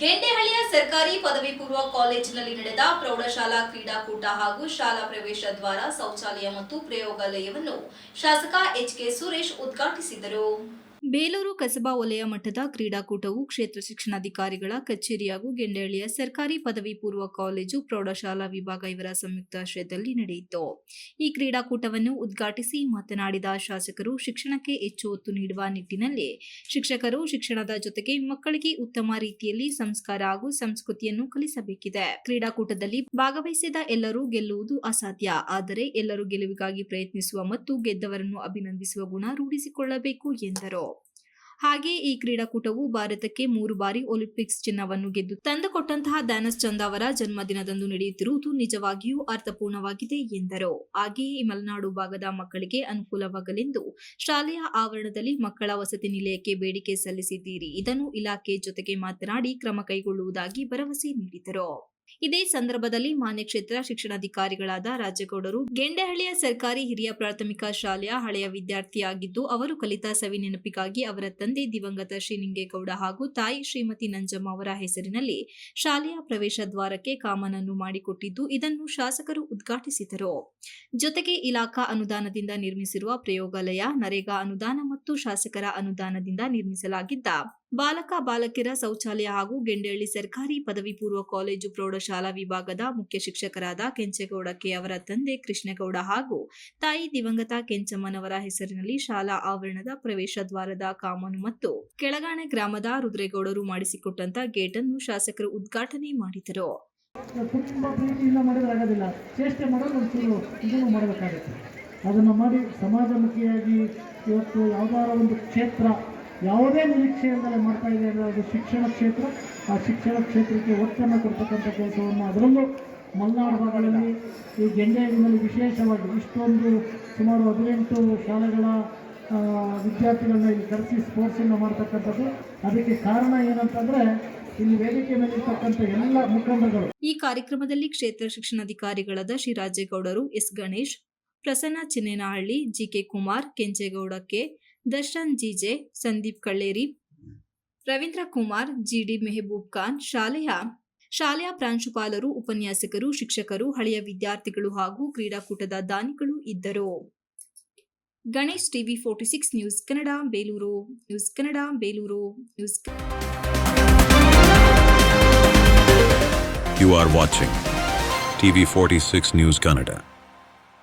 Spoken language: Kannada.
ಗೆಂಡೆಹಳ್ಳಿಯ ಸರ್ಕಾರಿ ಪದವಿ ಪೂರ್ವ ಕಾಲೇಜಿನಲ್ಲಿ ನಡೆದ ಪ್ರೌಢಶಾಲಾ ಕ್ರೀಡಾಕೂಟ ಹಾಗೂ ಶಾಲಾ ಪ್ರವೇಶ ದ್ವಾರ ಶೌಚಾಲಯ ಮತ್ತು ಪ್ರಯೋಗಾಲಯವನ್ನು ಶಾಸಕ ಎಚ್.ಕೆ. ಸುರೇಶ್ ಉದ್ಘಾಟಿಸಿದರು. ಬೇಲೂರು ಕಸಬಾ ವಲಯ ಮಟ್ಟದ ಕ್ರೀಡಾಕೂಟವು ಕ್ಷೇತ್ರ ಶಿಕ್ಷಣಾಧಿಕಾರಿಗಳ ಕಚೇರಿ ಹಾಗೂ ಗೆಂಡೆಹಳ್ಳಿಯ ಸರ್ಕಾರಿ ಪದವಿ ಪೂರ್ವ ಕಾಲೇಜು ಪ್ರೌಢಶಾಲಾ ವಿಭಾಗ ಇವರ ಸಂಯುಕ್ತಾಶ್ರಯದಲ್ಲಿ ನಡೆಯಿತು. ಈ ಕ್ರೀಡಾಕೂಟವನ್ನು ಉದ್ಘಾಟಿಸಿ ಮಾತನಾಡಿದ ಶಾಸಕರು, ಶಿಕ್ಷಣಕ್ಕೆ ಹೆಚ್ಚು ಒತ್ತು ನೀಡುವ ನಿಟ್ಟಿನಲ್ಲಿ ಶಿಕ್ಷಕರು ಶಿಕ್ಷಣದ ಜೊತೆಗೆ ಮಕ್ಕಳಿಗೆ ಉತ್ತಮ ರೀತಿಯಲ್ಲಿ ಸಂಸ್ಕಾರ ಹಾಗೂ ಸಂಸ್ಕೃತಿಯನ್ನು ಕಲಿಸಬೇಕಿದೆ. ಕ್ರೀಡಾಕೂಟದಲ್ಲಿ ಭಾಗವಹಿಸಿದ ಎಲ್ಲರೂ ಗೆಲ್ಲುವುದು ಅಸಾಧ್ಯ. ಆದರೆ ಎಲ್ಲರೂ ಗೆಲುವಿಗಾಗಿ ಪ್ರಯತ್ನಿಸುವ ಮತ್ತು ಗೆದ್ದವರನ್ನು ಅಭಿನಂದಿಸುವ ಗುಣ ರೂಢಿಸಿಕೊಳ್ಳಬೇಕು ಎಂದರು. ಹಾಗೆ ಈ ಕ್ರೀಡಾಕೂಟವು ಭಾರತಕ್ಕೆ 3 ಬಾರಿ ಒಲಿಂಪಿಕ್ಸ್ ಚಿನ್ನವನ್ನು ಗೆದ್ದು ತಂದುಕೊಟ್ಟಂತಹ ಧ್ಯಾನಸ್ ಚಂದ್ ಅವರ ಜನ್ಮದಿನದಂದು ನಡೆಯುತ್ತಿರುವುದು ನಿಜವಾಗಿಯೂ ಅರ್ಥಪೂರ್ಣವಾಗಿದೆ ಎಂದರು. ಹಾಗೆಯೇ ಈ ಮಲೆನಾಡು ಭಾಗದ ಮಕ್ಕಳಿಗೆ ಅನುಕೂಲವಾಗಲೆಂದು ಶಾಲೆಯ ಆವರಣದಲ್ಲಿ ಮಕ್ಕಳ ವಸತಿ ನಿಲಯಕ್ಕೆ ಬೇಡಿಕೆ ಸಲ್ಲಿಸಿದ್ದೀರಿ. ಇದನ್ನು ಇಲಾಖೆ ಜೊತೆಗೆ ಮಾತನಾಡಿ ಕ್ರಮ ಕೈಗೊಳ್ಳುವುದಾಗಿ ಭರವಸೆ ನೀಡಿದರು. ಇದೇ ಸಂದರ್ಭದಲ್ಲಿ ಮಾನ್ಯ ಕ್ಷೇತ್ರ ಶಿಕ್ಷಣಾಧಿಕಾರಿಗಳಾದ ರಾಜೇಗೌಡರು ಗೆಂಡೆಹಳ್ಳಿಯ ಸರ್ಕಾರಿ ಹಿರಿಯ ಪ್ರಾಥಮಿಕ ಶಾಲೆಯ ಹಳೆಯ ವಿದ್ಯಾರ್ಥಿಯಾಗಿದ್ದು, ಅವರು ಕಲಿತ ಸವಿ ನೆನಪಿಗಾಗಿ ಅವರ ತಂದೆ ದಿವಂಗತ ಶ್ರೀನಿಂಗೇಗೌಡ ಹಾಗೂ ತಾಯಿ ಶ್ರೀಮತಿ ನಂಜಮ್ಮ ಅವರ ಹೆಸರಿನಲ್ಲಿ ಶಾಲೆಯ ಪ್ರವೇಶ ದ್ವಾರಕ್ಕೆ ಕಾಮನನ್ನು ಮಾಡಿಕೊಟ್ಟಿದ್ದು, ಇದನ್ನು ಶಾಸಕರು ಉದ್ಘಾಟಿಸಿದರು. ಜೊತೆಗೆ ಇಲಾಖಾ ಅನುದಾನದಿಂದ ನಿರ್ಮಿಸಿರುವ ಪ್ರಯೋಗಾಲಯ, ನರೇಗಾ ಅನುದಾನ ಮತ್ತು ಶಾಸಕರ ಅನುದಾನದಿಂದ ನಿರ್ಮಿಸಲಾಗಿದ್ದ ಬಾಲಕ ಬಾಲಕಿಯರ ಶೌಚಾಲಯ ಹಾಗೂ ಗೆಂಡೆಹಳ್ಳಿ ಸರ್ಕಾರಿ ಪದವಿ ಪೂರ್ವ ಕಾಲೇಜು ಪ್ರೌಢಶಾಲಾ ವಿಭಾಗದ ಮುಖ್ಯ ಶಿಕ್ಷಕರಾದ ಕೆಂಚೇಗೌಡ ಕೆ ಅವರ ತಂದೆ ಕೃಷ್ಣೇಗೌಡ ಹಾಗೂ ತಾಯಿ ದಿವಂಗತ ಕೆಂಚಮ್ಮನವರ ಹೆಸರಿನಲ್ಲಿ ಶಾಲಾ ಆವರಣದ ಪ್ರವೇಶ ದ್ವಾರದ ಕಾಮನು ಮತ್ತು ಕೆಳಗಾಣೆ ಗ್ರಾಮದ ರುದ್ರೇಗೌಡರು ಮಾಡಿಸಿಕೊಟ್ಟಂತ ಗೇಟ್ ಅನ್ನು ಶಾಸಕರು ಉದ್ಘಾಟನೆ ಮಾಡಿದರು. ತುಂಬ ಪ್ರೀತಿಯಿಂದ ಮಾಡಿದ್ರಾಗೋದಿಲ್ಲ, ಚೇಷ್ಟೆ ಮಾಡೋದು ಒಂಚೂರು ಇದನ್ನು ಮಾಡಬೇಕಾಗುತ್ತೆ. ಅದನ್ನು ಮಾಡಿ ಸಮಾಜಮುಖಿಯಾಗಿ ಇವತ್ತು ಯಾವುದಾರ ಒಂದು ಕ್ಷೇತ್ರ ಯಾವುದೇ ನಿರೀಕ್ಷೆಯಿಂದಲೇ ಮಾಡ್ತಾ ಇದೆ ಅಂದರೆ ಅದು ಶಿಕ್ಷಣ ಕ್ಷೇತ್ರ. ಆ ಶಿಕ್ಷಣ ಕ್ಷೇತ್ರಕ್ಕೆ ಒತ್ತನ್ನು ಕೊಡ್ತಕ್ಕಂಥ ಕೆಲಸವನ್ನು ಅದರಲ್ಲೂ ಮಲೆನಾಡು ಭಾಗದಲ್ಲಿ ಈ ಗೆಂಡೆಹಳ್ಳಿನಲ್ಲಿ ವಿಶೇಷವಾಗಿ ಇಷ್ಟೊಂದು ಸುಮಾರು 18 ಶಾಲೆಗಳ ವಿದ್ಯಾರ್ಥಿಗಳನ್ನ ಇಲ್ಲಿ ಕರೆಸಿ ಸ್ಪೋರ್ಟ್ಸನ್ನು ಮಾಡ್ತಕ್ಕಂಥದ್ದು. ಅದಕ್ಕೆ ಕಾರಣ ಏನಂತಂದರೆ ಇಲ್ಲಿ ವೇದಿಕೆ ಮೇಲಿರ್ತಕ್ಕಂಥ ಎಲ್ಲ ಮುಖಂಡರುಗಳು. ಈ ಕಾರ್ಯಕ್ರಮದಲ್ಲಿ ಕ್ಷೇತ್ರ ಶಿಕ್ಷಣಾಧಿಕಾರಿಗಳಾದ ಶ್ರೀ ರಾಜೇಗೌಡರು, S Ganesh, Prasanna Chinnenahalli, GK Kumar, Kenchegowda K, Darshan GJ, Sandeep Kalleri, Ravindra Kumar, GD Mehboob Khan, ಶಾಲೆಯ ಪ್ರಾಂಶುಪಾಲರು, ಉಪನ್ಯಾಸಕರು, ಶಿಕ್ಷಕರು, ಹಳೆಯ ವಿದ್ಯಾರ್ಥಿಗಳು ಹಾಗೂ ಕ್ರೀಡಾಕೂಟದ ದಾನಿಗಳು ಇದ್ದರು. Ganesh, TV 46 news Kannada, Belur. News Kannada, Belur. News. You are watching TV 46 News Kannada.